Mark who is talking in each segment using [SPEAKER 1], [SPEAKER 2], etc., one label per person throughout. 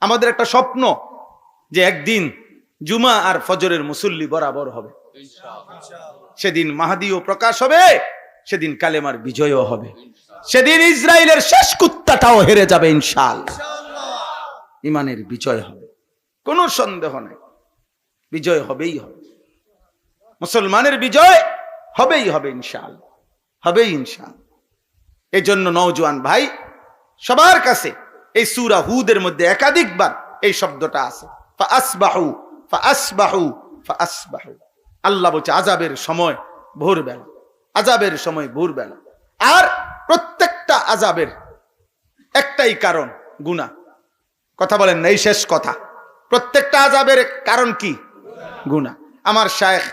[SPEAKER 1] আমাদের একটা স্বপ্ন যে একদিন জুমা আর ফজরের মুসল্লি বরাবর হবে, সেদিন মাহদিও প্রকাশ হবে, সেদিন কালেমার বিজয়ও হবে, সেদিন ইসরায়েলের শেষ কুত্তাটাও হেরে যাবে ইনশাআল্লাহ। ইমানের বিজয় হবে, কোনো সন্দেহ নাই, বিজয় হবেই হবে, মুসলমানের বিজয় হবেই হবে ইনশাআল্লাহ, হবেই ইনশাআল্লাহ। এই জন্য নওজোয়ান ভাই সবার কাছে এই সূরা হুদের মধ্যে একাধিকবার এই শব্দটা আছে, ফাআসবাহু ফাআসবাহু ফাআসবাহু। আল্লাহ বলছে আযাবের সময় ভোরবেলা, আযাবের সময় ভোরবেলা। আর প্রত্যেকটা আযাবের একটাই কারণ, গুনাহ। কথা বলেন না, এই শেষ কথা। প্রত্যেকটা আযাবের কারণ কি? গুনাহ। আমার শায়েখ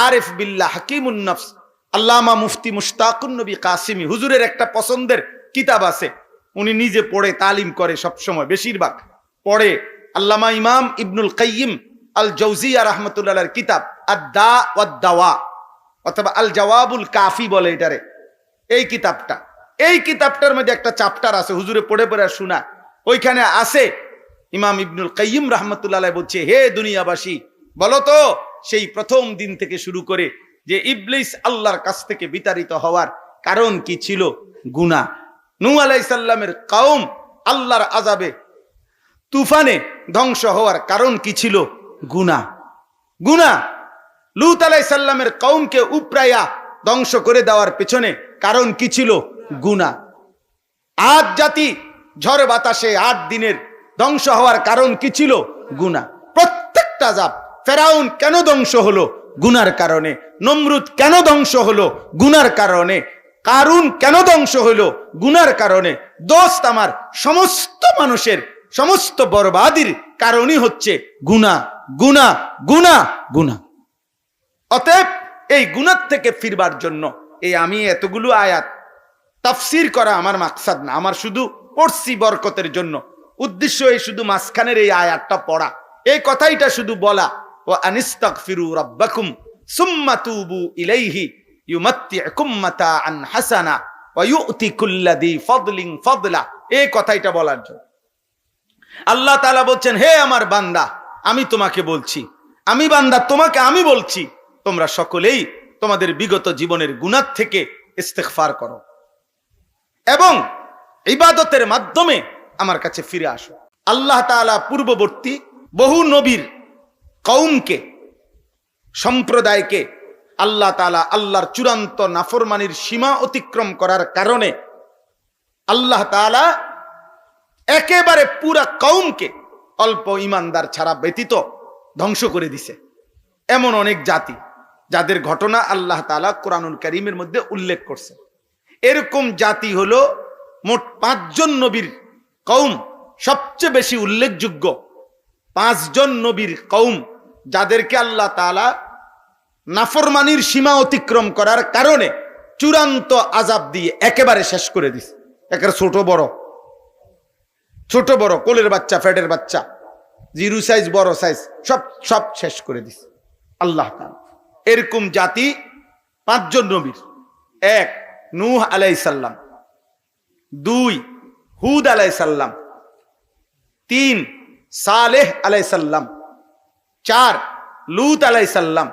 [SPEAKER 1] আরিফ বিল্লাহ হাকিমুন নফস আল্লামা মুফতি মুশতাকুন নবী কাসিমি হুজুরের একটা পছন্দের কিতাব আছে, উনি নিজে পড়ে তালিম করে, সব সময় বেশিরভাগ পড়ে। আল্লামা ইমাম ইবনুল কাইয়িম আল জাওজিয়া রাহমাতুল্লাহর কিতাব আদ-দা ওয়াদ-দাওয়া অথবা আল জওয়াবুল কাফি বলে এটারে। এই কিতাবটার মধ্যে একটা চ্যাপ্টার আছে, হুজুরে পড়ে পড়ে শোনা। ওইখানে আছে ইমাম ইবনুল কাইয়িম রাহমাতুল্লাহ বলছে, হে দুনিয়াবাসী, বলো তো সেই প্রথম দিন থেকে শুরু করে যে ইবলিস আল্লাহর কাছ থেকে বিতাড়িত হওয়ার কারণ কি ছিল? গুনাহ। নূহ আলাইহিস সালামের কওম আল্লাহর আযাবে তুফানে ধ্বংস হওয়ার কারণ কি ছিল? গুনাহ। গুনাহ। লূত আলাইহিস সালামের কওমকে উপরায়া ধ্বংস করে দেওয়ার পেছনে কারণ কি ছিল? গুনাহ। আদ জাতি ঝড় বাতাসে 8 দিনের ধ্বংস হওয়ার কারণ কি ছিল? গুনাহ। প্রত্যেকটা আযাব, ফেরাউন কেন ধ্বংস হলো? গুনার কারণে। নমরুদ কেন ধ্বংস হলো? গুনার কারণে। কারুন কেন ধ্বংস হলো? গুনার কারণে। দোস্ত আমার, সমস্ত মানুষের সমস্ত বরবাদির কারণই হচ্ছে গুনাহ, গুনাহ, গুনাহ, গুনাহ। অতএব এই গুনাহ থেকে ফিরবার জন্য আমি এতগুলো আয়াত তাফসীর করা আমার মাকসাদ না, আমার শুধু পড়ছি বরকতের জন্য। উদ্দেশ্য এই শুধু মাঝখানের এই আয়াতটা পড়া, এই কথাইটা শুধু বলা, ওয়া আনিস্তাগফিরু রাব্বাকুম সুম্মা তুবু ইলাইহি ইউমাত্তিউকুম মাতাআন হাসানা ওয়া ইউতি কুল্লাযী ফাদলিন ফাদলা। এই কথাইটা বলার জন্য আল্লাহ তাআলা বলছেন, হে আমার বান্দা, আমি তোমাকে বলছি, আমি বান্দা তোমাকে আমি বলছি, তোমরা সকলেই তোমাদের বিগত জীবনের গুনাহ থেকে ইস্তিগফার করো এবং ইবাদতের মাধ্যমে আমার কাছে ফিরে আসো। আল্লাহ তাআলা পূর্ববর্তী বহু নবীর কওমকে, সম্প্রদায়কে আল্লাহ তাআলা আল্লাহর চূড়ান্ত নাফরমানির সীমা অতিক্রম করার কারণে আল্লাহ তাআলা একেবারে পুরা কওমকে অল্প ইমানদার ছাড়া ব্যতীত ধ্বংস করে দিছে। এমন অনেক জাতি যাদের ঘটনা আল্লাহ তাআলা কোরআনুল কারীমের মধ্যে উল্লেখ করছে। এরকম জাতি হলো মোট 5 জন নবীর কওম সবচেয়ে বেশি উল্লেখযোগ্য। 5 জন নবীর কওম যাদেরকে আল্লাহ তাআলা নাফরমানির সীমা অতিক্রম করার কারণে চূড়ান্ত আযাব দিয়ে একেবারে শেষ করে দিছে। একেবারে ছোট বড় কোলের বাচ্চা, ফ্যাটের বাচ্চা, জিরো সাইজ, বড় সাইজ, সব শেষ করে দিছে আল্লাহ তাআলা। এরকম জাতি 5 জন নবীর: 1 নূহ আলাইহিস সালাম, 2 হুদ আলাইহিস সালাম, 3 সালেহ আলাইহিস সালাম, 4 লূত আলাইহিস সালাম,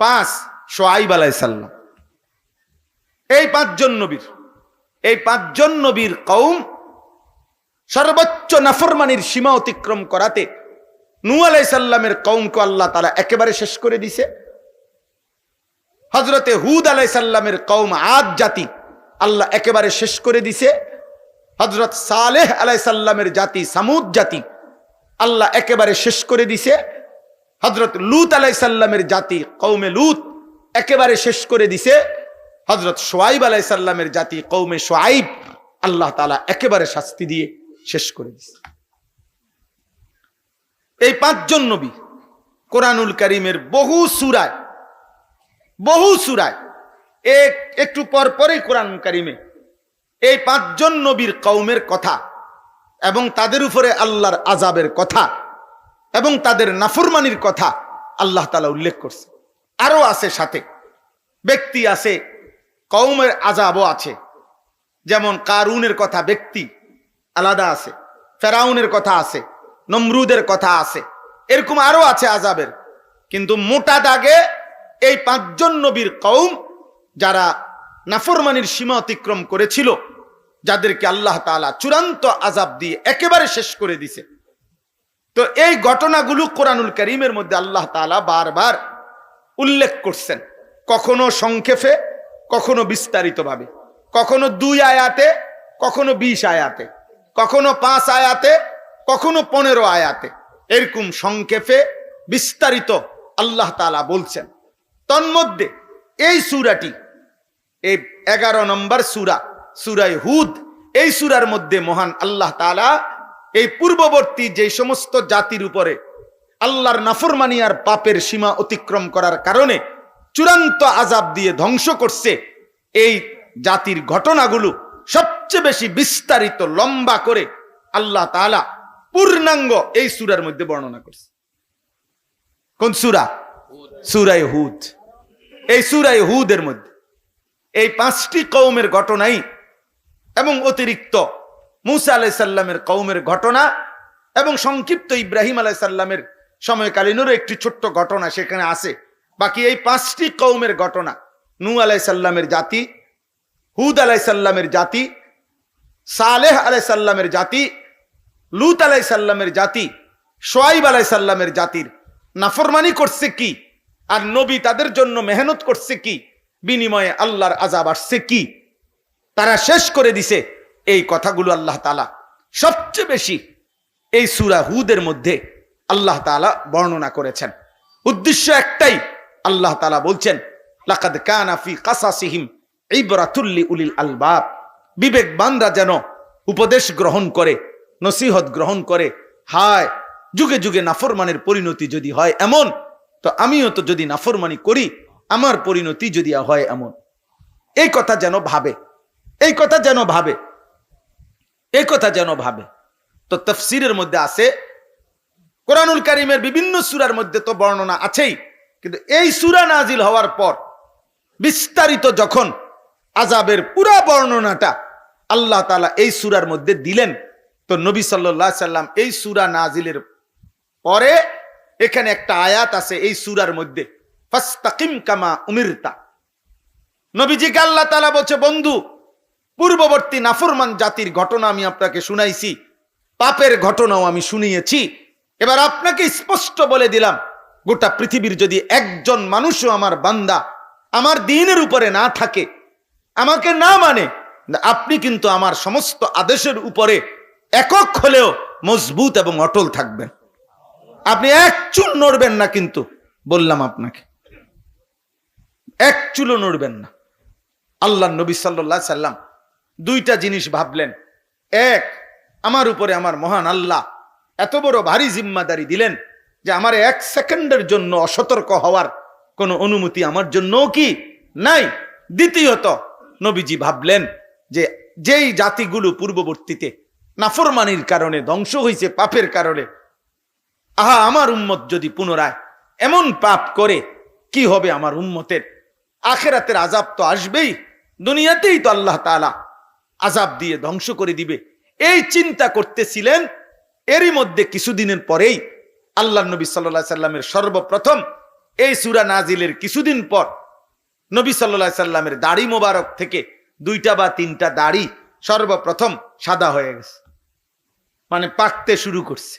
[SPEAKER 1] 5 শুআয়ব আলাইহিস সালাম। এই 5 জন নবীর কওম সর্বোচ্চ নাফরমানির সীমা অতিক্রম করাতে নূহ আলাইহিস সালামের কওমকে আল্লাহ তাআলা একেবারে শেষ করে দিয়েছে। হযরতে হুদ আলাইহিস সালামের কওম আদ জাতি আল্লাহ একেবারে শেষ করে দিয়েছে। হযরত সালেহ আলাইহিস সালামের জাতি সামুদ জাতি আল্লাহ একেবারে শেষ করে দিয়েছে। হযরত লূত আলাইহিস সালামের জাতি কওমে লূত একেবারে শেষ করে দিয়েছে। হযরত শুআয়ব আলাইহিস সালামের জাতি কওমে শুআয়ব আল্লাহ তাআলা একেবারে শাস্তি দিয়ে শেষ করে দিয়েছে। এই 5 জন নবী কোরআনুল কারীমের বহু সূরায় একটু পর পরই কোরআনুল কারীমে এই 5 জন নবীর কওমের কথা এবং তাদের উপরে আল্লাহর আযাবের কথা এবং তাদের নাফরমানির কথা আল্লাহ তাআলা উল্লেখ করছে। আরো আছে, সাথে ব্যক্তি আছে, কওমের আযাবও আছে। যেমন কারুনের কথা ব্যক্তি আলাদা আছে, ফেরাউনের কথা আছে, নমরুদের কথা আছে, এরকম আরো আছে আযাবের। কিন্তু মোটা দাগে এই 5 জন নবীর কওম যারা নাফরমানির সীমা অতিক্রম করেছিল, যাদেরকে আল্লাহ তাআলা চূড়ান্ত আযাব দিয়ে একেবারে শেষ করে দিছে। তো এই ঘটনাগুলো কোরআনুল কারীমের মধ্যে আল্লাহ তাআলা বারবার উল্লেখ করছেন, কখনো সংক্ষেপে, কখনো বিস্তারিতভাবে, কখনো 2 আয়াতে, কখনো 20 আয়াতে, কখনো 5 আয়াতে, কখনো 15 আয়াতে, এরকম সংক্ষেপে বিস্তারিত আল্লাহ তাআলা বলছেন। তন্মধ্যে এই সূরাটি, এই 11 নম্বর সূরা, সূরা হুদ, এই সূরার মধ্যে মহান আল্লাহ তাআলা এই পূর্ববর্তী যে সমস্ত জাতির উপরে আল্লাহর নাফরমানি আর পাপের সীমা অতিক্রম করার কারণে চূড়ান্ত আযাব দিয়ে ধ্বংস করছে, এই জাতির ঘটনাগুলো সবচেয়ে বেশি বিস্তারিত লম্বা করে আল্লাহ তাআলা পূর্ণাঙ্গ এই সূরার মধ্যে বর্ণনা করছে। কোন সূরা? সূরা হুদ। এই সূরা হুদের মধ্যে এই 5টি কওমের ঘটনাই এবং অতিরিক্ত মূসা আলাইহিস সালামের কওমের ঘটনা এবং সংক্ষিপ্ত ইব্রাহিম আলাইহিস সালামের সময়কালীনেরও একটি ছোট্ট ঘটনা সেখানে আছে। বাকি এই 5টি কওমের ঘটনা, নূহ আলাইহিস সালামের জাতি, হুদ আলাইহিস সালামের জাতি, সালেহ আলাইহিস সালামের জাতি, লূত আলাইহিস সালামের জাতি, শুআয়ব আলাইহিস সালামের জাতির নাফরমানি করছে কি, আর নবী তাদের জন্য মেহনত করছে কি, বিনিময়ে আল্লাহর আযাব আসছে কি, তারা শেষ করে দিছে, এই কথাগুলো আল্লাহ তাআলা সবচেয়ে বেশি এই সূরা হুদের মধ্যে আল্লাহ তাআলা বর্ণনা করেছেন। উদ্দেশ্য একটাই, আল্লাহ তাআলা বলছেন লাকাদ কানা ফি কাসাসিহিম ইবরাতুল লিউলিল আলবাব, বিবেকবানরা যেন উপদেশ গ্রহণ করে, নসিহত গ্রহণ করে। হায়, যুগে যুগে নাফরমানের পরিণতি যদি হয় এমন, তো আমিও তো যদি নাফরমানি করি আমার পরিণতি যদি হয় এমন। এই কথা যেন ভাবে, এই কথা যেন ভাবে, এই কথা যেন ভাবে। তো তাফসীরের মধ্যে আছে, কোরআনুল কারীমের বিভিন্ন সূরার মধ্যে তো বর্ণনা আছেই, কিন্তু এই সূরা নাজিল হওয়ার পর বিস্তারিত যখন আযাবের পুরা বর্ণনাটা আল্লাহ তাআলা এই সূরার মধ্যে দিলেন, তো নবী সাল্লাল্লাহু আলাইহি সাল্লাম এই সূরা নাজিলের পরে এখানে একটা আয়াত আছে এই সূরার মধ্যে, ফাস্তাকিম কামা উমিরতা। নবীজিকে আল্লাহ তাআলা বলছে, বন্ধু, পূর্ববর্তী নাফরমান জাতির ঘটনা আমি আপনাকে শুনাইছি, পাপের ঘটনাও আমি শুনিয়েছি, এবার আপনাকে স্পষ্ট বলে দিলাম, গোটা পৃথিবীর যদি একজন মানুষও আমার বান্দা আমার দ্বীনের উপরে না থাকে, আমাকে না মানে, আপনি কিন্তু আমার সমস্ত আদেশের উপরে একক হলেও মজবুত এবং অটল থাকবেন। আপনি এক চুল নড়বেন না, কিন্তু বললাম আপনাকে এক চুলও নড়বেন না। আল্লাহ নবী সাল্লাল্লাহু আলাইহি সাল্লাম 2টা জিনিস ভাবলেন। এক, আমার উপরে আমার মহান আল্লাহ এত বড় ভারী জিম্মাদারি দিলেন যে আমার 1 সেকেন্ডের জন্য অসতর্ক হওয়ার কোনো অনুমতি আমার জন্য কি নাই। দ্বিতীয়ত, নবীজি ভাবলেন যে যেই জাতিগুলো পূর্ববর্তীতে নাফরমানির কারণে ধ্বংস হয়েছে, পাপের কারণে, আহা, আমার উম্মত যদি পুনরায় এমন পাপ করে কি হবে আমার উম্মতের? আখিরাতের আযাব তো আসবেই, দুনিয়াতেই তো আল্লাহ তাআলা আযাব দিয়ে ধ্বংস করে দিবে। এই চিন্তা করতেছিলেন। এরই মধ্যে কিছুদিনের পরেই আল্লাহ নবী সাল্লাল্লাহু আলাইহি সাল্লামের সর্বপ্রথম এই সূরা নাজিলের কিছুদিন পর নবী সাল্লাল্লাহু আলাইহি সাল্লামের দাড়ি মোবারক থেকে 2টা বা 3টা দাড়ি সর্বপ্রথম সাদা হয়ে গেছে, মানে পাকতে শুরু করছে।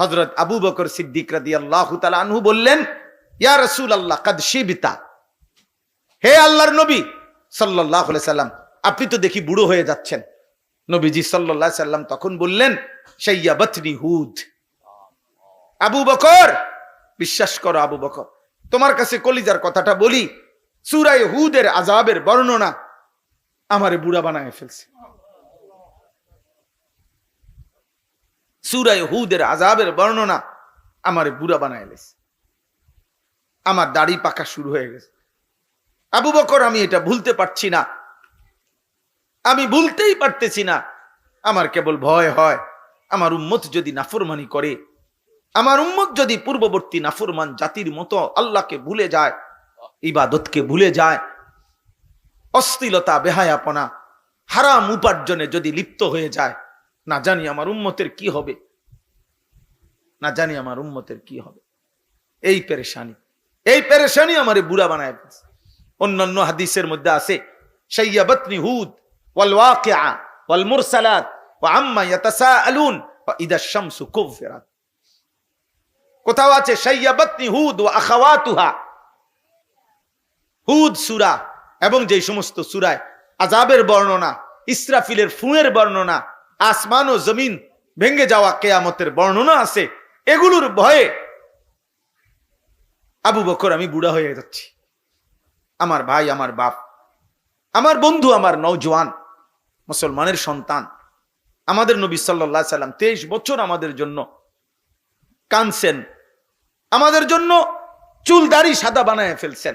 [SPEAKER 1] হযরত আবু বকর সিদ্দিক রাদিয়াল্লাহু তাআলা আনহু বললেন, ইয়া রাসূলুল্লাহ কাদ শিবতা, হে আল্লাহর নবী সাল্লাল্লাহু আলাইহি সাল্লাম, আপনি তো দেখি বুড়ো হয়ে যাচ্ছেন। নবীজি সাল্লাল্লাহু আলাইহি সাল্লাম তখন বললেন, শাইয়াবাতনি হুদ। আবু বকর, বিশ্বাস করো আবু বকর, তোমার কাছে কলিজার কথাটা বলি, সূরা হুদের আযাবের বর্ণনা আমারে বুড়া বানায় ফেলছে। সূরা হুদের আযাবের বর্ণনা আমারে বুড়া বানায় ফেলছে, আমার দাড়ি পাকা শুরু হয়ে গেছে। আবু বকর, আমি এটা ভুলতে পারছি না, আমি ভুলতেই পারতেছি না। আমার কেবল ভয় হয়, আমার উম্মত যদি নাফরমানি করে, আমার উম্মত যদি পূর্ববর্তী নাফরমান জাতির মতো আল্লাহকে ভুলে যায়, ইবাদতকে ভুলে যায়, অশ্লীলতা, বেহায়াপনা, হারাম উপার্জনে যদি লিপ্ত হয়ে যায়, না জানি আমার উম্মতের কি হবে। না জানি আমার উম্মতের কি হবে। এই পেরেশানি আমারে বুড়া বানায় ফেলছে। অন্যান্য হাদিসের মধ্যে আছে শাইয়াবাতনি হুদ ওয়াল ওয়াকিআ ওয়াল মুরসালাত ওয়া আম্মা ইয়াতাসাআলুন ওয়া ইদা শামসু কুফিরাত। কোথাও আছে শাইয়াবাতনি হুদ ওয়া আখাওয়াতুহা। হুদ সূরা এবং যে সমস্ত সূরায় আযাবের বর্ণনা, ইসরাফিলের ফুঁয়ের বর্ণনা, আসমান ও জমিন ভেঙে যাওয়া কিয়ামতের বর্ণনা আছে, এগুলোর ভয়ে আবু বকর আমি বুড়া হয়ে যাচ্ছি। আমার ভাই, আমার বাপ, আমার বন্ধু, আমার নওজোয়ান মুসলমানের সন্তান, আমাদের নবী সাল্লাল্লাহু আলাইহি সাল্লাম 23 বছর আমাদের জন্য কাঁদছেন, আমাদের জন্য চুল দাড়ি সাদা বানায় ফেলছেন,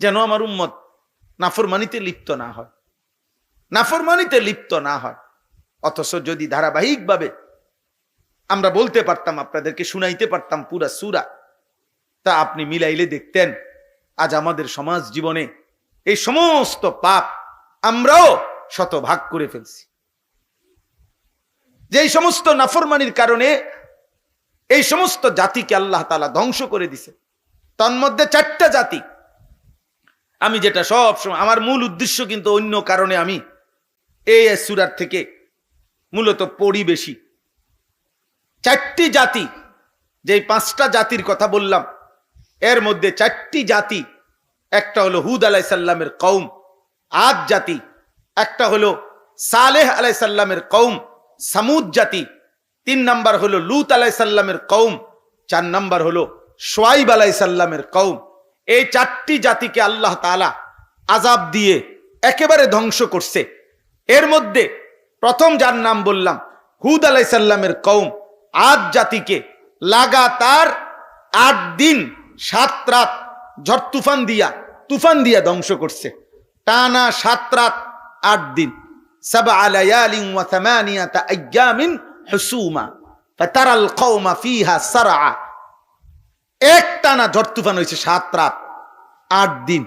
[SPEAKER 1] যেন আমার উম্মত নাফরমানিতে লিপ্ত না হয়, নাফরমানিতে লিপ্ত না হয়। অথচ যদি ধারাবাহিকভাবে আমরা বলতে পারতাম, আপনাদেরকে শুনাইতে পারতাম পুরা সূরা, তা আপনি মিলাইলে দেখতেন আজ আমাদের সমাজ জীবনে এই সমস্ত পাপ আমরাও শতভাগ করে ফেলছি। যে এই সমস্ত নাফরমানির কারণে এই সমস্ত জাতিকে আল্লাহ তাআলা ধ্বংস করে দিছে। তন্মধ্যে 4টা জাতি, আমি যেটা সব সময়, আমার মূল উদ্দেশ্য কিন্তু অন্য কারণে আমি এই সূরার থেকে মূলত পড়ি বেশি। 4টি জাতি, যে 5টা জাতির কথা বললাম, এর মধ্যে 4টি জাতি, একটা হলো হুদ আলাইহিস সালামের কওম, আদ জাতি, একটা হলো সালেহ আলাইহিস সালামের কওম, সামুদ জাতি, 3 নাম্বার হলো লূত আলাইহিস সালামের কওম, 4 নাম্বার হলো শুআইব আলাইহিস সালামের কওম। এই 4টি জাতিকে আল্লাহ তাআলা আযাব দিয়ে একেবারে ধ্বংস করছে। এর মধ্যে প্রথম যার নাম বললাম হুদ আলাইহিস সালামের কওম, আদ জাতিকে লাগাতার 8 দিন 7 রাত ঝড় তুফান দিয়া ধ্বংস করছে। টানা 7 রাত 8 দিন, 7 লায়ালিন ওয়া 8 আইয়ামিন হুসুমা ফাতারাল কওমা ফিহা সারআ। এক টানা ঝড় তুফান হয়েছে 7 রাত 8 দিন।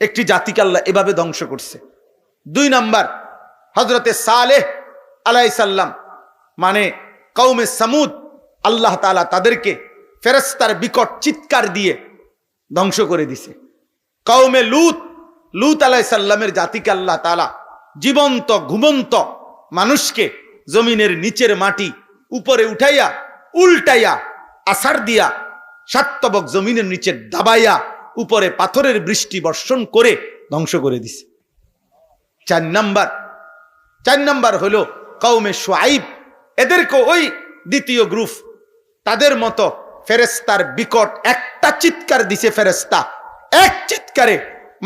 [SPEAKER 1] একটি জাতিকে আল্লাহ এভাবে ধ্বংস করছে। 2 নাম্বার হযরতে সালেহ আলাইহিস সালাম, মানে কওমে সামুদ, আল্লাহ তাআলা তাদেরকে ফেরেশতার বিকট চিৎকার দিয়ে ধ্বংস করে দিছে। কওমে লূত আলাইহিস সালামের জাতিকে আল্লাহ তাআলা জীবন্ত ঘুমন্ত মানুষকে জমিনের নিচের মাটি উপরে উঠাইয়া উল্টাইয়া আছাড় দিয়া সাতবক জমিনের নিচে দাবাইয়া উপরে পাথরের বৃষ্টি বর্ষণ করে ধ্বংস করে দিছে। 4 নাম্বার হলো কওমে শুআইব, এদেরকে ওই দ্বিতীয় গ্রুপ, তাদের মতো ফেরেশতার বিকট একটা চিৎকার দিছে ফেরেশতা, এক চিৎকারে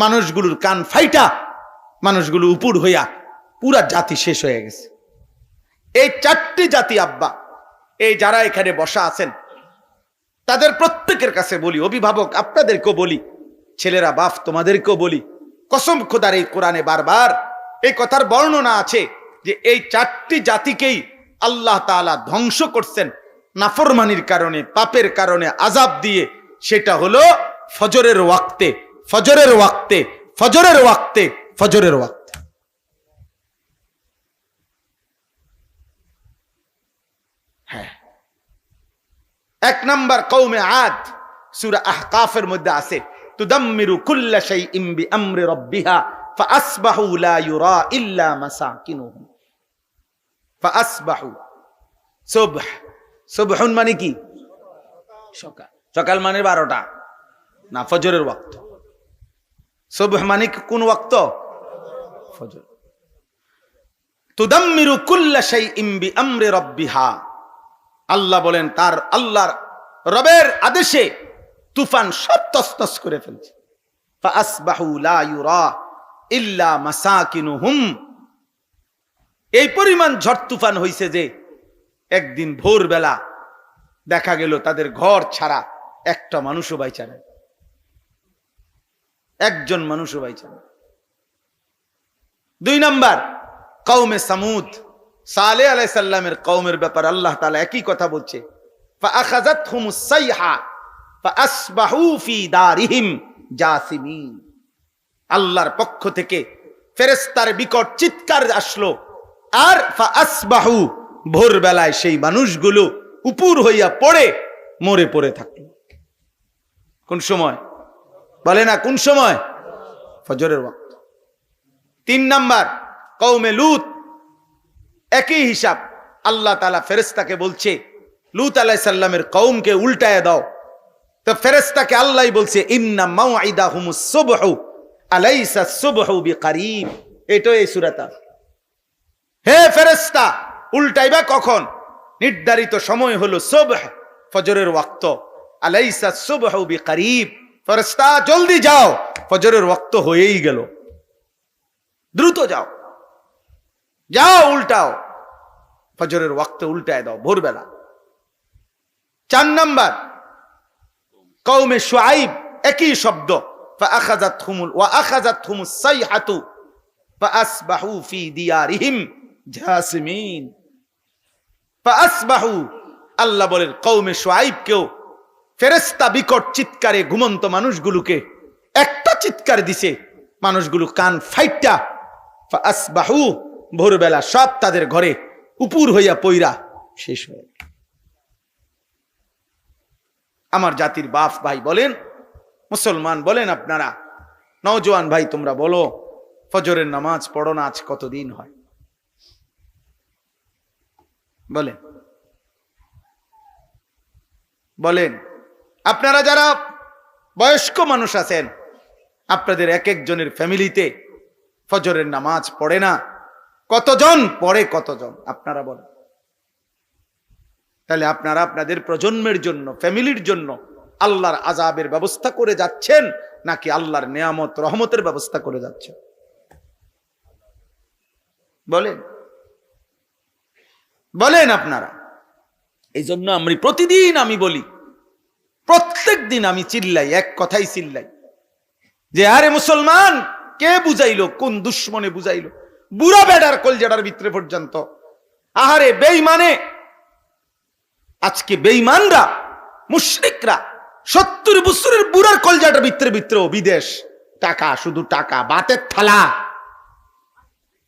[SPEAKER 1] মানুষগুলোর কান ফাইটা মানুষগুলো উপুড় হইয়া পুরা জাতি শেষ হয়ে গেছে। এই 4টি জাতি আব্বা, এই যারা এখানে বসা আছেন তাদের প্রত্যেকের কাছে বলি, অভিভাবক আপনাদেরকেও বলি, ছেলেরা বাপ তোমাদেরকেও বলি, কসম খোদার এই কোরআনে বারবার এই কথার বর্ণনা আছে যে এই 4টি জাতিকেই আল্লাহ তাআলা ধ্বংস করছেন নাফরমানির কারণে, পাপের কারণে আযাব দিয়ে। সেটা হলো ফজরের ওয়াক্তে, ফজরের ওয়াক্তে, ফজরের ওয়াক্তে, ফজরের ওয়াক্তে। হ্যাঁ, 1 নাম্বার কওমে আদ, সূরা আহকাফের মধ্যে আছে তুদাম্মিরু কুল্লা শাইইন বিআমরি রাব্বিহা ফাআসবাহু লা ইউরা ইল্লা মাসাকিনুহুম। ফাআসবাহু, সুবহুন মানে কি? সকাল। সকাল মানে 12টা না, ফজরের ওয়াক্ত। সুবহ মানে কোন ওয়াক্ত? ফজর। তুদাম্মিরু কুল্লা শাইইন বিআমরি রাব্বিহা, আল্লাহ বলেন তার আল্লাহর রবের আদেশে তুফান সব তছনছ করে ফেলছে। ফাআসবাহু লা ইউরা ইল্লা মাসাকিনুহুম, এই পরিমাণ ঝড় তুফান হইছে যে একদিন ভোরবেলা দেখা গেল তাদের ঘর ছাড়া একটা মানুষও বাইচা নেই, একজন মানুষও বাইচা নেই। 2 নাম্বার কওমে সামুদ, সালেহ আলাইহিস সালামের কওমের ব্যাপারে আল্লাহ তাআলা একই কথা বলছে, ফাআখাযাতহুমুস সাইহা ফাআসবাহু ফি দারিহিম জাসিমিন। আল্লাহর পক্ষ থেকে ফেরেশতার বিকট চিৎকার আসলো, আর ফাআসবাহু, ভোরবেলায় সেই মানুষগুলো উপুর হইয়া পড়ে মরে পড়ে থাকলো। কোন সময় বলে না, কোন সময়? ফজরের ওয়াক্ত। 3 নাম্বার কওমে লূত, একই হিসাব। আল্লাহ তাআলা ফেরেশতাকে বলছে লূত আলাইহিস সালামের কওমকে উল্টায় দাও। তো ফেরেশতাকে আল্লাহই বলছে ইন্না মাউইদাহুমুস সুবহু আলাইসা সুবহু বিকারিব। এটা এই সূরাটা। হে ফেরেশতা, উল্টাইবা কখন? নির্ধারিত সময় হলো সুবহ, ফজরের ওয়াক্ত। আলাইসা সুবহু বিকারিব, ফেরেশতা জলদি যাও, ফজরের ওয়াক্ত হয়েই গেল, দ্রুত যাও, যাও উল্টাও, ফজরের ওয়াক্ত উল্টায় দাও ভোরবেলা। 4 নাম্বার কওমে শুআইব, একই শব্দ। ফাআখাযাতহুমুস সাইহাতু ফাআসবাহু ফি দিয়ারিহিম জাসিমিন। ফাআসবাহু, আল্লাহ বলেন কওমে শুআইবকেও ফেরেশতা বিকট চিৎকারে ঘুমন্ত মানুষগুলোকে একটা চিৎকার দিছে, মানুষগুলো কান ফাইটা ফাআসবাহু, ভোরবেলা সব তাদের ঘরে উপুর হইয়া পইরা শেষ হয়ে। আমার জাতির বাপ ভাই বলেন, মুসলমান বলেন, আপনারা নওজোয়ান ভাই তোমরা বলো, ফজরের নামাজ পড়ো না আজ কতদিন হয়? বলেন বলেন। আপনারা যারা বয়স্ক মানুষ আছেন, আপনাদের এক একজনের ফ্যামিলিতে ফজরের নামাজ পড়ে না, কতজন পড়ে? কতজন আপনারা বলেন। তাহলে আপনারা আপনাদের প্রজন্মের জন্য, ফ্যামিলির জন্য আল্লাহর আযাবের ব্যবস্থা করে যাচ্ছেন নাকি আল্লাহর নিয়ামত রহমতের ব্যবস্থা করে যাচ্ছেন? বলেন বলেন আপনারা। এই জন্য আমি প্রতিদিন আমি বলি, প্রত্যেক দিন আমি চিল্লাই, এক কথাই চিল্লাই যে আরে মুসলমান, কে বুঝাইলো? কোন দুশ্মনে বুঝাইলো? বুড়া বেড়ার কলজাটার ভিতরে পর্যন্ত। আহারে বেঈমানে, আজকে বেঈমানরা, মুশরিকরা 70 বছরের বুড়ার কলজাটার ভিতরে বিদেশ, টাকা, শুধু টাকা, বাতের থালা।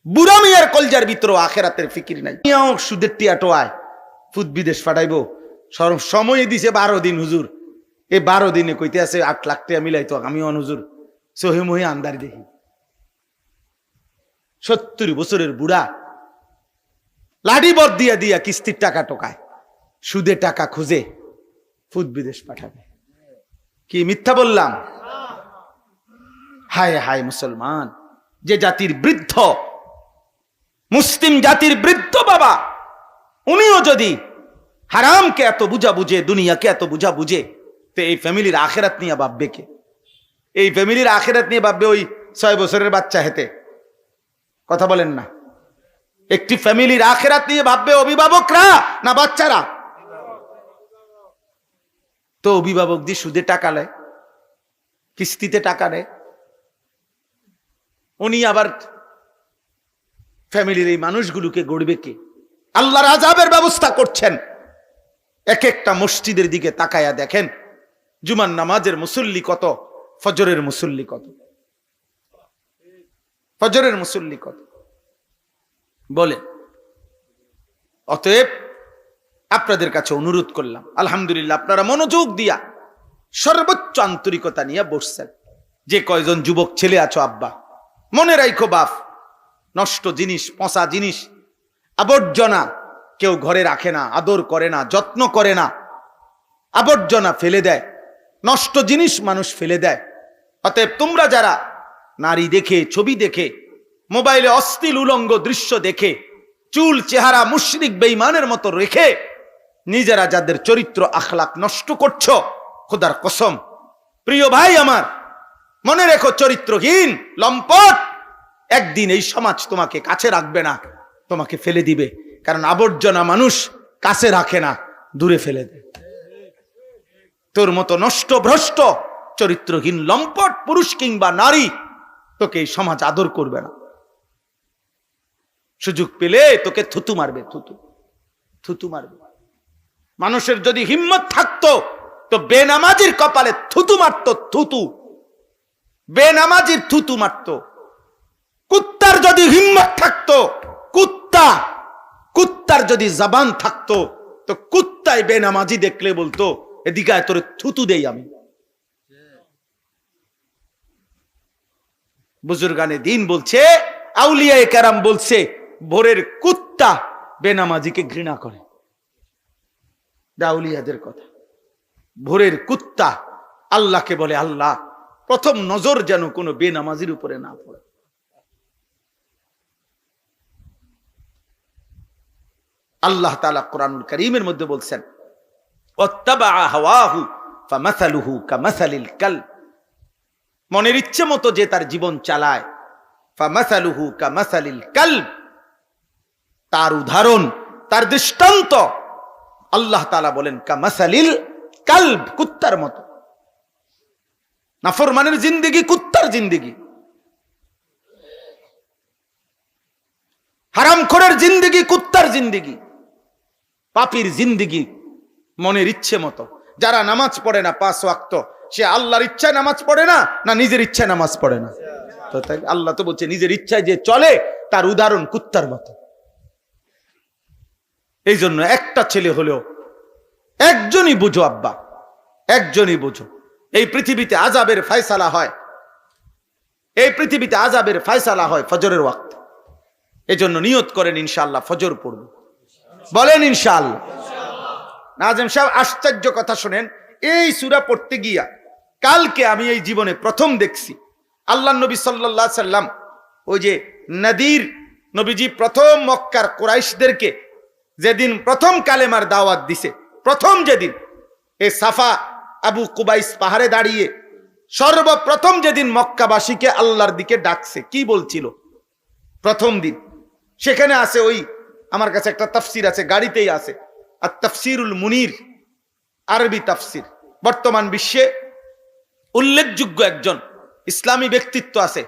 [SPEAKER 1] বুড়া মিয়ার কলজার ভিতরে আখেরাতের ফিকির নাই। সুদের টিয়া টোয়ায় ফুদ বিদেশ পাঠাইবো, সময় দিছে 12 দিন হুজুর। এই 12 দিনে কইতে আছে 8 লাখ টাকা মিলাইতো। আমি হুজুর সহি মহি আন্দারি দেখি 70 বছরের বুড়া লাঠি বর দিয়া দিয়া কিস্তির টাকা টোকায়, সুদে টাকা খুঁজে ফুদ বিদেশ পাঠাবে। কি মিথ্যা বললাম? হায় হায় মুসলমান, যে জাতির বৃদ্ধ, মুসলিম জাতির বৃদ্ধ বাবা, উনিও যদি হারামকে এত বুঝা বুঝে, দুনিয়াকে এত বুঝা বুঝে, তো এই ফ্যামিলির আখেরাত নিয়ে ভাববে কে? এই ফ্যামিলির আখেরাত নিয়ে ভাববে ওই 6 বছরের বাচ্চা হেতে। কথা বলেন না? একটি ফ্যামিলির আখেরাত নিয়ে ভাববে অভিভাবকরা না বাচ্চারা? তো অভিভাবক দিয়ে সুদে টাকা নেয়, কিস্তিতে টাকা নেয়, উনি আবার ফ্যামিলির এই মানুষগুলোকে গড়বে কে? আল্লাহর আযাবের ব্যবস্থা করছেন। এক একটা মসজিদের দিকে তাকায়া দেখেন, জুমার নামাজের মুসল্লি কত, ফজরের মুসল্লি কত, ফজরের মুসল্লি কত বলে। অতএব আপনাদের কাছে অনুরোধ করলাম, আলহামদুলিল্লাহ আপনারা মনোযোগ দিয়া সর্বোচ্চ আন্তরিকতা নিয়ে বসছেন। যে কয়জন যুবক ছেলে আছো আব্বা, মনে রাখো বাপ, নষ্ট জিনিস, পচা জিনিস, আবর্জনা কেউ ঘরে রাখে না, আদর করে না, যত্ন করে না, আবর্জনা ফেলে দেয়, নষ্ট জিনিস মানুষ ফেলে দেয়। অতএব তোমরা যারা নারী দেখে, ছবি দেখে, মোবাইলে অশ্লীল উলঙ্গ দৃশ্য দেখে, চুল চেহারা মুশরিক বেঈমানের মতো রেখে নিজেরা যাদের চরিত্র আখলাক নষ্ট করছো, খোদার কসম প্রিয় ভাই আমার, মনে রেখো চরিত্রহীন লম্পট একদিন এই সমাজ তোমাকে কাছে রাখবে না, তোমাকে ফেলে দিবে। কারণ আবর্জনা মানুষ কাছে রাখে না, দূরে ফেলে দেয়। তোর মতো নষ্ট ভ্রষ্ট চরিত্রহীন লম্পট পুরুষ কিংবা নারী তোকে এই সমাজ আদর করবে না। সুযোগ পেলে তোকে থুতু মারবে, থুতু থুতু মারবে। মানুষের যদি হিম্মত থাকতো তো বেনামাজির কপালে থুতু মারতো, থুতু, বেনামাজির থুতু মারতো। কুত্তার যদি হিম্মত থাকতো, কুত্তার যদি জবান থাকতো তো কুত্তায় বেনামাজি দেখলে বলতো এদিকে আয় তোরে থুতু দেই আমি। বুজুর্গানে দিন বলছে, আউলিয়ায়ে কেরাম বলছে, ভোরের কুত্তা বেনামাজিকে ঘৃণা করে। আউলিয়াদের কথা। ভোরের কুত্তা আল্লাহকে বলে, আল্লাহ প্রথম নজর যেন কোনো বেনামাজির উপরে না পড়ে। আল্লাহ তাআলা কোরআনুল কারীমের মধ্যে বলছেন, ওয়াত্তাবা হাওয়াহু ফামাসালুহু কামাসালিল কালব, মনের ইচ্ছে মতো যে তার জীবন চালায়, ফামাসালুহু কামাসালিল কালব, তার উদাহরণ, তার দৃষ্টান্ত আল্লাহ তাআলা বলেন কামাসালিল কালব, কুত্তার মতো। নাফরমানের জিন্দেগি কুত্তার জিন্দেগি, হারামখোরের জিন্দেগি কুত্তার জিন্দেগি, পাপীর জিন্দেগি মনের ইচ্ছে মতো। যারা নামাজ পড়ে না 5 ওয়াক্ত, সে আল্লাহর ইচ্ছায় নামাজ পড়ে না, না নিজের ইচ্ছায় নামাজ পড়ে না? তো তাই আল্লাহ তো বলছে নিজের ইচ্ছায় যে চলে তার উদাহরণ কুত্তার মতো। এই জন্য একটা ছেলে হলেও একজনই বুঝো আব্বা, একজনই বুঝো, এই পৃথিবীতে আযাবের ফয়সালা হয়, এই পৃথিবীতে আযাবের ফয়সালা হয় ফজরের ওয়াক্ত। এই জন্য নিয়ত করেন ইনশাআল্লাহ ফজর পড়ব, বলেন ইনশাআল্লাহ। নাজিম সাহেব আশ্চর্য কথা শুনেন, এই সূরা পড়তে গিয়া কালকে আমি এই জীবনে প্রথম দেখছি আল্লাহ নবী সাল্লাল্লাহু আলাইহি সাল্লাম, ওই যে নদীর নবীজি প্রথম মক্কার কুরাইশদেরকে যেদিন প্রথম কালেমার দাওয়াত দিছে, প্রথম যেদিন এই সাফা আবু কুবাইস পাহাড়ে দাঁড়িয়ে সর্বপ্রথম যেদিন মক্কাবাসীকে আল্লাহর দিকে ডাকছে, কি বলছিল প্রথম দিন? সেখানে আছে, ওই আমার কাছে একটা তাফসির আছে, গাড়িতেই আছে, আর তাফসিরুল মুনির, আরবি তাফসির। বর্তমান বিশ্বে উল্লেখযোগ্য একজন ইসলামী ব্যক্তিত্ব আছে,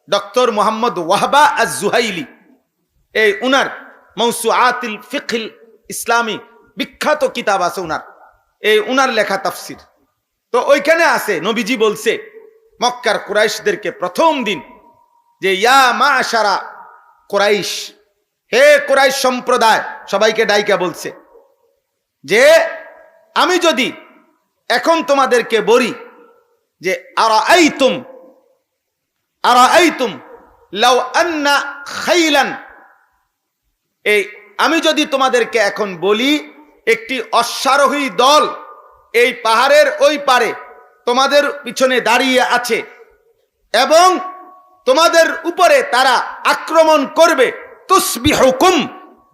[SPEAKER 1] ডক্টর মোহাম্মদ ওয়াহবা আজ-জুহাইলি। এই উনার মাওসুআতুল ফিকহিল ইসলামী বিখ্যাত কিতাব আছে উনার, এই উনার লেখা তাফসির। তো ওইখানে আছে নবীজি বলছে মক্কার কুরাইশদেরকে প্রথম দিন যে ইয়া মাশারা কুরাইশ, হে কুরাইশ সম্প্রদায়, সবাইকে ডাইকা বলছে যে আমি যদি এখন তোমাদেরকে বলি যে আরাআইতুম লাউ আন্না খাইলান, এই আমি যদি তোমাদেরকে এখন বলি একটি অশ্বারোহী দল এই পাহাড়ের ওই পারে তোমাদের পিছনে দাঁড়িয়ে আছে এবং তোমাদের উপরে তারা আক্রমণ করবে, তুসবিহুকুম,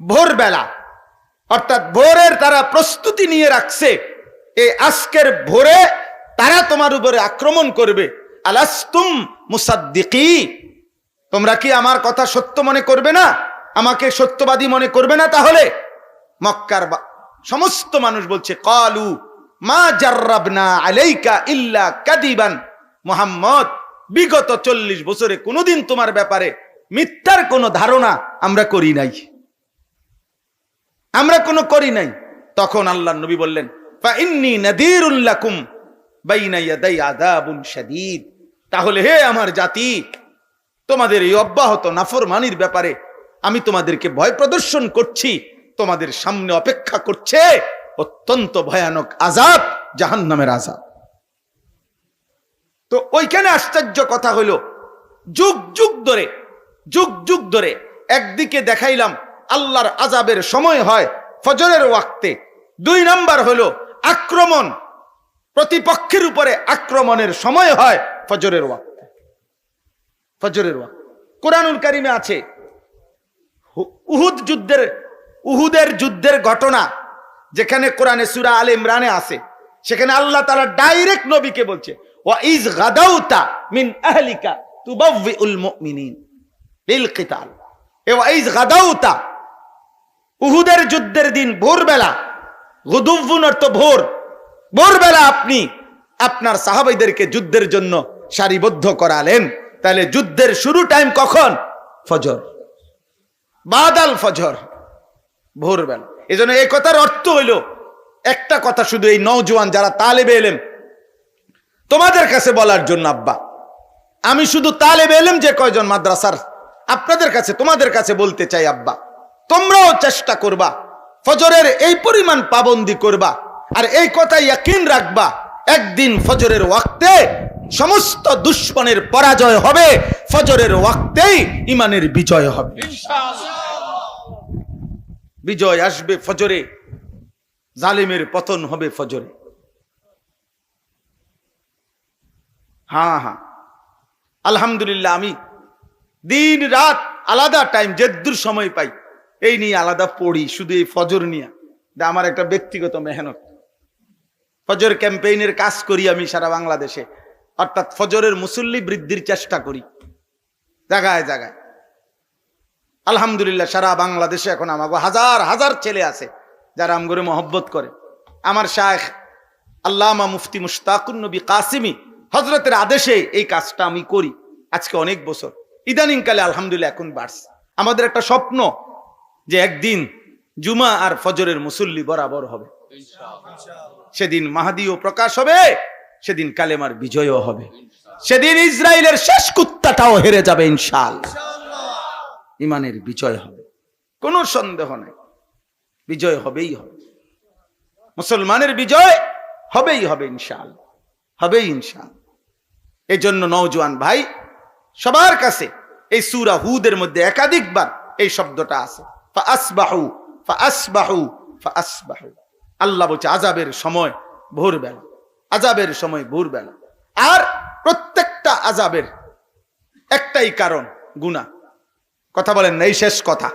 [SPEAKER 1] ভোরবেলা, অর্থাৎ ভোরের তারা প্রস্তুতি নিয়ে রাখছে, এই আজকের ভোরে তারা তোমার উপরে আক্রমণ করবে, আলাস্তুম মুসাদ্দিকি, তোমরা কি আমার কথা সত্য মনে করবে না, আমাকে সত্যবাদী মনে করবে না? তাহলে মক্কার সমস্ত মানুষ বলছে ক্বালু মা জাররাবনা আলাইকা ইল্লা কাদিবান, মুহাম্মদ বিগত 40 বছরে কোনোদিন তোমার ব্যাপারে মিথ্যার কোনো ধারণা আমরা করি নাই, আমরা কোনো করি নাই। তখন আল্লাহর নবী বললেন ফা ইন্নী নাযীরুল লাকুম বাইনা ইয়াদাই আযাবুন শাদীদ, তাহলে হে আমার জাতি, তোমাদের এই অব্যাহত নাফরমানির ব্যাপারে আমি তোমাদেরকে ভয় প্রদর্শন করছি, তোমাদের সামনে অপেক্ষা করছে অত্যন্ত ভয়ানক আযাব, জাহান্নামের আযাব। তো ওইখানে আশ্চর্য কথা হলো, যুগ যুগ ধরে একদিকে দেখাইলাম আল্লাহর আযাবের সময় হয় ফজরের ওয়াক্তে, 2 নাম্বার হলো আক্রমণ, প্রতিপক্ষের উপরে আক্রমণের সময় হয় ফজরের ওয়াক্তে। ফজরের ওয়াক্ত কুরআনুল কারীমে আছে উহুদের যুদ্ধের ঘটনা, যেখানে কোরআনে সূরা আলে ইমরানে আছে, সেখানে আল্লাহ তাআলা ডাইরেক্ট নবীকে বলছে ওয়া ইজ গাদাউতা মিন আহলিকা তুবাউউল মুমিনিন লিল কিতাল, ওয়া ইজ গাদাউতা, উহুদের যুদ্ধের দিন ভোরবেলা, গুদুউন অর্থ ভোর, ভোরবেলা আপনি আপনার সাহাবাইদেরকে যুদ্ধের জন্য সারিবদ্ধ করালেন। তাহলে যুদ্ধের শুরু টাইম কখন? ফজর, বাদাল ফজর, ভোরবেলা। এজন্য এই কথার অর্থ হইল একটা কথা, শুধু এই নওজোয়ান যারা তালেবে ইলম, তোমাদের কাছে বলার জন্য আব্বা, আমি শুধু তালেবে ইলম যে কয়জন মাদ্রাসার আপনাদের কাছে, তোমাদের কাছে বলতে চাই আব্বা, তোমরাও চেষ্টা করবা ফজরের এই পরিমাণ পাবন্দি করবা আর এই কথা ইয়াকিন রাখবা, একদিন ফজরের ওয়াক্তে সমস্ত দুশ্মনের পরাজয় হবে, ফজরের ওয়াক্তেই ইমানের বিজয় হবে বিজয় আসবে ফজরে, জালিমের পতন হবে ফজরে। হ্যাঁ, আলহামদুলিল্লাহ আমি দিন রাত আলাদা টাইম যেদূর সময় পাই এই নিয়ে আলাদা পড়ি, শুধু এই ফজর নিয়ে। আমার একটা ব্যক্তিগত মেহনত, ফজর ক্যাম্পেইনের কাজ করি আমি সারা বাংলাদেশে, অর্থাৎ ফজরের মুসল্লি বৃদ্ধির চেষ্টা করি জায়গায় জায়গায়। আলহামদুলিল্লাহ সারা বাংলাদেশে এখন আমাকে হাজার হাজার ছেলে আছে যারা আমগরে মহব্বত করে। আমার শায়েখ আল্লামা মুফতি মুশতাকুন নবী কাসিমি হযরতের আদেশে এই কাজটা আমি করি আজকে অনেক বছর। ইদানিং কালে আলহামদুলিল্লাহ এখন বাড়ছে। আমাদের একটা স্বপ্ন যে একদিন জুমা আর ফজরের মুসল্লি বরাবর হবে, সেদিন মাহদীও প্রকাশ হবে, সেদিন কালেমার বিজয়ও হবে, সেদিন ইসরায়েলের শেষ কুত্তাটাও হেরে যাবে ইনশাআল্লাহ। ইমানের বিজয় হবে, কোনো সন্দেহ নাই, বিজয় হবেই হবে, মুসলমানের বিজয় হবেই হবে ইনশাআল্লাহ, হবেই ইনশাআল্লাহ। এই জন্য নওজোয়ান ভাই সবার কাছে এই সূরা হুদের মধ্যে একাধিকবার এই শব্দটা আছে, ফাআসবাহু ফাআসবাহু ফাআসবাহু। আল্লাহ বলছে আযাবের সময় ভোরবেলা, আযাবের সময় ভোরবেলা। আর প্রত্যেকটা আযাবের একটাই কারণ, গুনাহ। কথা বলেন না, এই শেষ কথা।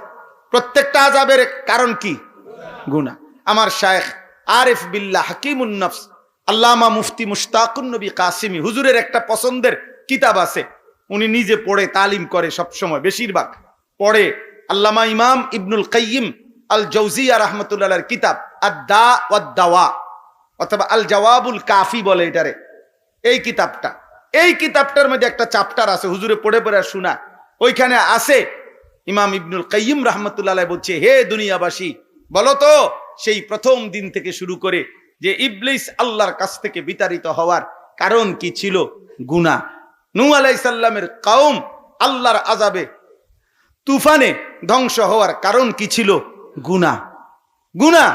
[SPEAKER 1] প্রত্যেকটা আযাবের কারণ কি? গুনাহ। আমার শায়েখ আরিফ বিল্লাহ হাকিমুন নফস আল্লামা মুফতি মুশতাকুন নবী কাসিমি হুজুরের একটা পছন্দের কিতাব আছে, উনি নিজে পড়ে তালিম করে সব সময়, বেশিরভাগ পড়ে। আল্লামা ইমাম ইবনুল কাইয়িম আল জাওজিয়া রাহমাতুল্লাহর কিতাব আদ-দা ওয়াদ-দাওয়া অথবা আল জওয়াবুল কাফি বলে এটারে। এই কিতাবটার মধ্যে একটা চ্যাপ্টার আছে, হুজুরে পড়ে পড়ে শোনা। ওইখানে আছে ইমাম ইবনুল কাইয়িম রাহমাতুল্লাহ বলছে, হে দুনিয়াবাসী, বলো তো সেই প্রথম দিন থেকে শুরু করে যে ইবলিস আল্লাহর কাছ থেকে বিতাড়িত হওয়ার কারণ কি ছিল? গুনাহ। নূহ আলাইহিস সালামের কওম আল্লাহর আযাবে তুফানে ধ্বংস হওয়ার কারণ কি ছিল? গুনাহ। গুনাহ।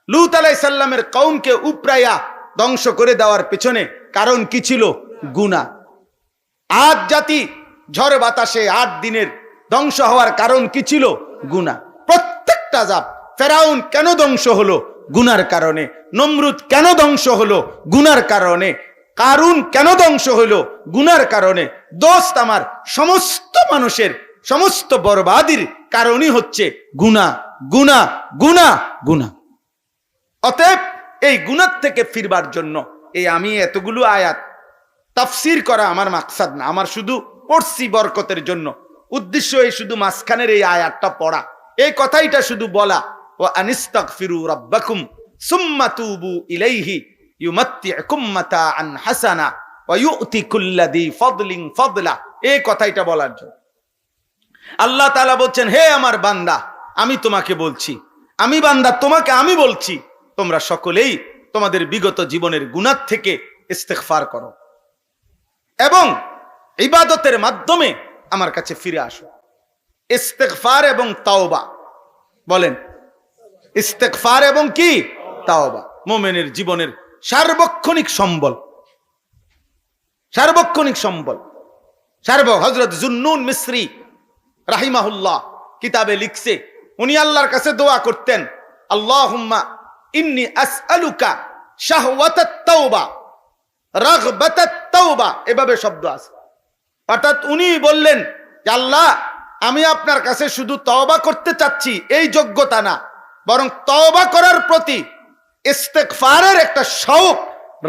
[SPEAKER 1] লূত আলাইহিস সালামের কওমকে উপরাইয়া ধ্বংস করে দেওয়ার পেছনে কারণ কি ছিল? গুনাহ। আদ জাতি ঝড় বাতাসে 8 দিনের ধ্বংস হওয়ার কারণ কি ছিল? গুনাহ। প্রত্যেকটা আযাব, ফেরাউন কেন ধ্বংস হলো? গুনার কারণে। নমরুদ কেন ধ্বংস হলো? গুনার কারণে। কারুন কেন ধ্বংস হলো? গুনার কারণে। দোস্ত আমার, সমস্ত মানুষের সমস্ত বরবাদির কারণই হচ্ছে গুনাহ, গুনাহ, গুনাহ, গুনাহ। অতএব এই গুনাহ থেকে ফিরবার জন্য এই আমি এতগুলো আয়াত তাফসীর করা আমার মাকসাদ না, আমার শুধু পড়ছি বরকতের জন্য। উদ্দেশ্য এই শুধু মাঝখানের এই আয়াতটা পড়া, এই কথাইটা শুধু বলা, ও আনিস্তাগফিরু রাব্বাকুম সুম্মা তুবু ইলাইহি ইউমাত্তিউকুম মাতাআন হাসানা ওয়া ইউতি কুল্লাযী ফাদলিন ফাদলা। এই কথাইটা বলার জন্য আল্লাহ তাআলা বলছেন, হে আমার বান্দা, আমি তোমাকে বলছি, আমি বান্দা তোমাকে আমি বলছি, তোমরা সকলেই তোমাদের বিগত জীবনের গুনাহ থেকে ইস্তেগফার করো এবং ইবাদতের মাধ্যমে আমার কাছে ফিরে আসো। ইস্তেগফার এবং তাওবা, বলেন ইস্তেগফার এবং কি? তাওবা। মুমিনের জীবনের সার্বক্ষণিক সম্বল, সার্বক্ষণিক সম্বল। হযরত জুন্নুন মিসরি রাহিমাহুল্লাহ কিতাবে লিখছে, উনি আল্লাহর কাছে দোয়া করতেন, আল্লাহুম্মা ইন্নী আসআলুকা শাহওয়াতাত তাওবা রাগবাতাত তাওবা, এভাবে শব্দ আছে। অর্থাৎ উনি বললেন যে আল্লাহ, আমি আপনার কাছে শুধু তওবা করতে চাচ্ছি এই যোগ্যতা না, বরং তওবা করার প্রতি ইস্তেগফারের একটা শৌক,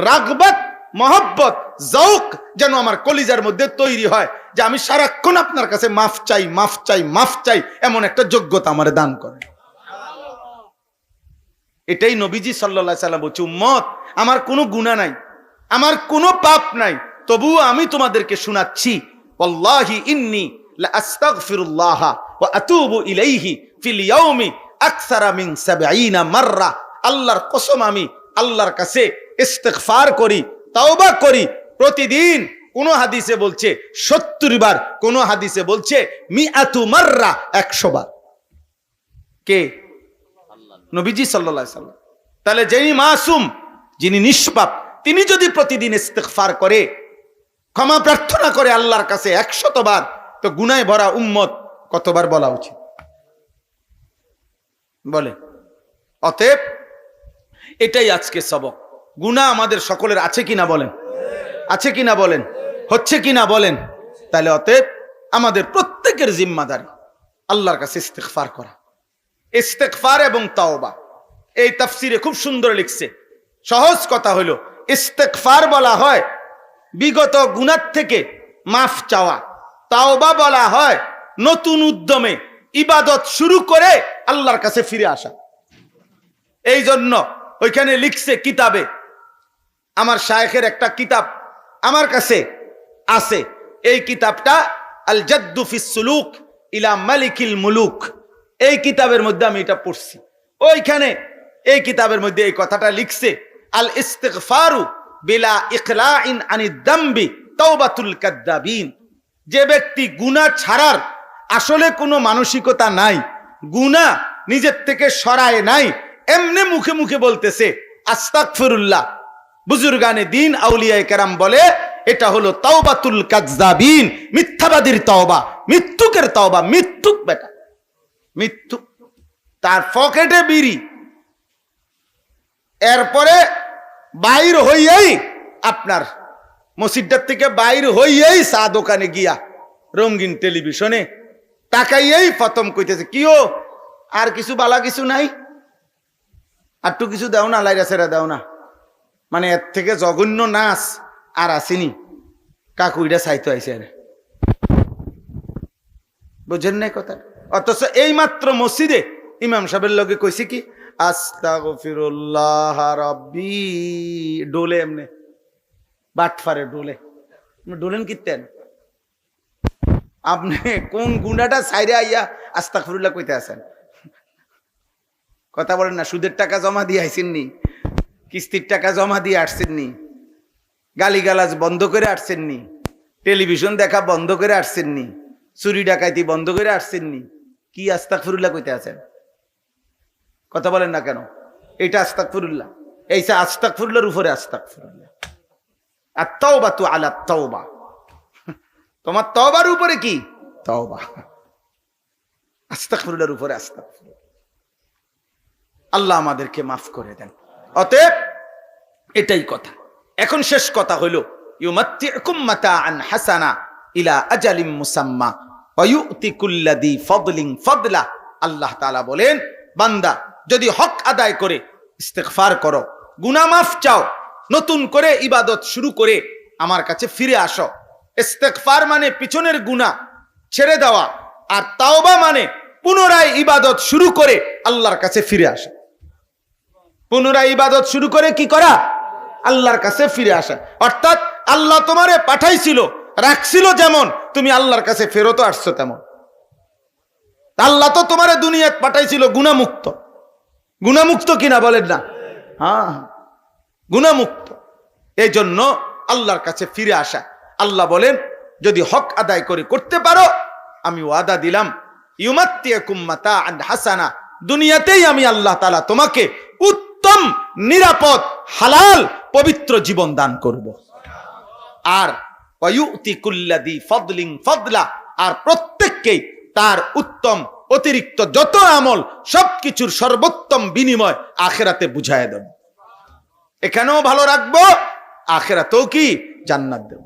[SPEAKER 1] রাগবত, মহব্বত, যৌক যেন আমার কলিজার মধ্যে তৈরি হয়, যে আমি সারাক্ষণ আপনার কাছে মাফ চাই, মাফ চাই, মাফ চাই, এমন একটা যোগ্যতা আমার দান করেন। এটাই নবীজি সাল্লাল্লাহু আলাইহি সাল্লাম বলছে, উম্মত, আমার কোনো গুনাহ নাই, আমার কোনো পাপ নাই, তবুও আমি তোমাদেরকে শোনাচ্ছি, ওয়াল্লাহি ইন্নী লা আস্তাগফিরুল্লাহ ওয়া আতুবু ইলাইহি ফিল ইয়াউমি আকসারা মিন 70 মাররা। আল্লাহর কসম, আমি আল্লাহর কাছে ইস্তেগফার করি, তাওবা করি প্রতিদিন। কোন হাদিসে বলছে 70 বার, কোন হাদিসে বলছে মিআতু মাররা, 100 বার। কে? নবীজি সাল্লাল্লাহু আলাইহি সাল্লাম। তাহলে যিনি মাসুম, যিনি নিষ্পাপ, তিনি যদি প্রতিদিন ইস্তেগফার করে, ক্ষমা প্রার্থনা করে আল্লাহর কাছে 100 বার, তো গুনাহে ভরা উম্মত কতবার বলা উচিত বলে? অতএব এটাই আজকে সবক। গুনাহ আমাদের সকলের আছে কিনা বলেন? আছে কিনা বলেন? হচ্ছে কিনা বলেন? তাহলে অতএব আমাদের প্রত্যেকের জিম্মাদারি আল্লাহর কাছে ইস্তেগফার করা। ইস্তেগফার এবং তাওবা, এই তাফসিরে খুব সুন্দর লিখছে। সহজ কথা হলো, ইস্তেগফার বলা হয় বিগত গুনাহ থেকে মাফ চাওয়া, তাওবা বলা হয় নতুন উদ্যমে ইবাদত শুরু করে আল্লাহর কাছে ফিরে আসা। এই জন্য ওইখানে লিখছে কিতাবে, আমার শায়েখের একটা কিতাব আমার কাছে আছে, এই কিতাবটা আল জাদ্দু ফিস সুলুক ইলা মালিকিল মুলুক, এই কিতাবের মধ্যে আমি এটা পড়ছি। ওইখানে এই কিতাবের মধ্যে এই কথাটা লিখছে, আল ইস্তিগফারু বিলা ইকলাইন আনিদ দামবি তাওবাতুল কাদ্দাবিন। যে ব্যক্তি গুনাহ ছাড়ার আসলে কোনো মানসিকতা নাই, গুনাহ নিজের থেকে সরায় নাই, এমনি মুখে মুখে বলতেছে আস্তাগফিরুল্লাহ, বুজুর্গানে দিন আউলিয়ায়ে কেরাম বলে এটা হলো তাওবাতুল কাযযাবিন, মিথ্যাবাদীর তওবা, মৃত্যুকের তওবা। মৃত্যুক বেটা, মৃত্যু, তার পকেটে বিড়ি, এরপরে বাইর হইয়াই আপনার মসজিদটার থেকে বাইর হইয়াই চা দোকানে গিয়া রঙিন টেলিভিশনে তাকাইয়াই প্রথম কইতেছে, কিও আর কিছু বালা কিছু নাই, আর তো কিছু দাও না, লাইরা সেরা দাও না। মানে এর থেকে জঘন্য নাচ আর আসেনি। কাকুইটা চাইতো আইসে, বুঝেন নাই কথা? অথচ এই মাত্র মসজিদে ইমাম সাহেবের লগে কইছে কি আস্তাগফিরুল্লাহ রাব্বি, ডোলে এমনে বাটফারে ডোলে, ডোলেন কিতেন আপনি? কোন গুন্ডাটা সাইরে আইয়া আস্তাগফিরুল্লাহ কইতে আছেন? কথা বলেন না। সুদের টাকা জমা দিয়ে আইসেননি, কিস্তির টাকা জমা দিয়ে আসছেননি, গালিগালাজ বন্ধ করে আসছেননি, টেলিভিশন দেখা বন্ধ করে আসছেননি, চুরি ডাকাইতি বন্ধ করে আসছেননি, কি আস্তাগফিরুল্লাহ কইতে আছেন? কথা বলেন না কেন? এটা আস্তাগফিরুল্লাহ, এইসা আস্তাগফিরুল্লাহর উপরে আস্তাগফিরুল্লাহ। আর তাওবাতু আলা তাওবা, তোমার তওবার উপরে কি? তাওবা। আস্তাগফিরুল্লাহর উপরে আস্তাগফিরুল্লাহ। আল্লাহ আমাদেরকে মাফ করে দেন। অতএব এটাই কথা। এখন শেষ কথা হলো, ইউমাত্তিউকুম মাতাআন হাসানা ইলা আজালিম মুসাম্মা ওয়া ইউতি কুল্লাযী ফাদলিন ফাদলা। আল্লাহ তাআলা বলেন, বান্দা যদি হক আদায় করে ইস্তেগফার করো, গুনাহ মাফ চাও, নতুন করে ইবাদত শুরু করে আমার কাছে ফিরে আসো। ইস্তেগফার মানে পিছনের গুনাহ ছেড়ে দেওয়া, আর তাওবা মানে পুনরায় ইবাদত শুরু করে আল্লাহর কাছে ফিরে আসা। পুনরায় ইবাদত শুরু করে কি করা? আল্লাহর কাছে ফিরে আসা। অর্থাৎ আল্লাহ তোমারে পাঠাইছিল, রাখছিল যেমন, তুমি আল্লাহর কাছে ফেরত আসছো তেমন। আল্লাহ তো তোমারে দুনিয়াতে পাঠাইছিল গুনাহমুক্ত। গুনাহমুক্ত কিনা বলেন না? হ্যাঁ, গুনাহমুক্ত। এই জন্য আল্লাহর কাছে ফিরে আসা। আল্লাহ বলেন, যদি হক আদায় করে করতে পারো, আমি ওয়াদা দিলাম, ইউমাত্তিউকুম মাতাআন হাসানা, দুনিয়াতেই আমি আল্লাহ তাআলা তোমাকে উত্তম, নিরাপদ, হালাল, পবিত্র জীবন দান করব। আর ওয়ায়ুতি কুল্লাযী ফাদলিন ফাদলা, আর প্রত্যেককেই তার উত্তম অতিরিক্ত যত আমল সবকিছুর সর্বোত্তম বিনিময় আখিরাতে বুঝায় দেব। এখানেও ভালো রাখবো, আখিরাতেও কি জান্নাত দেব।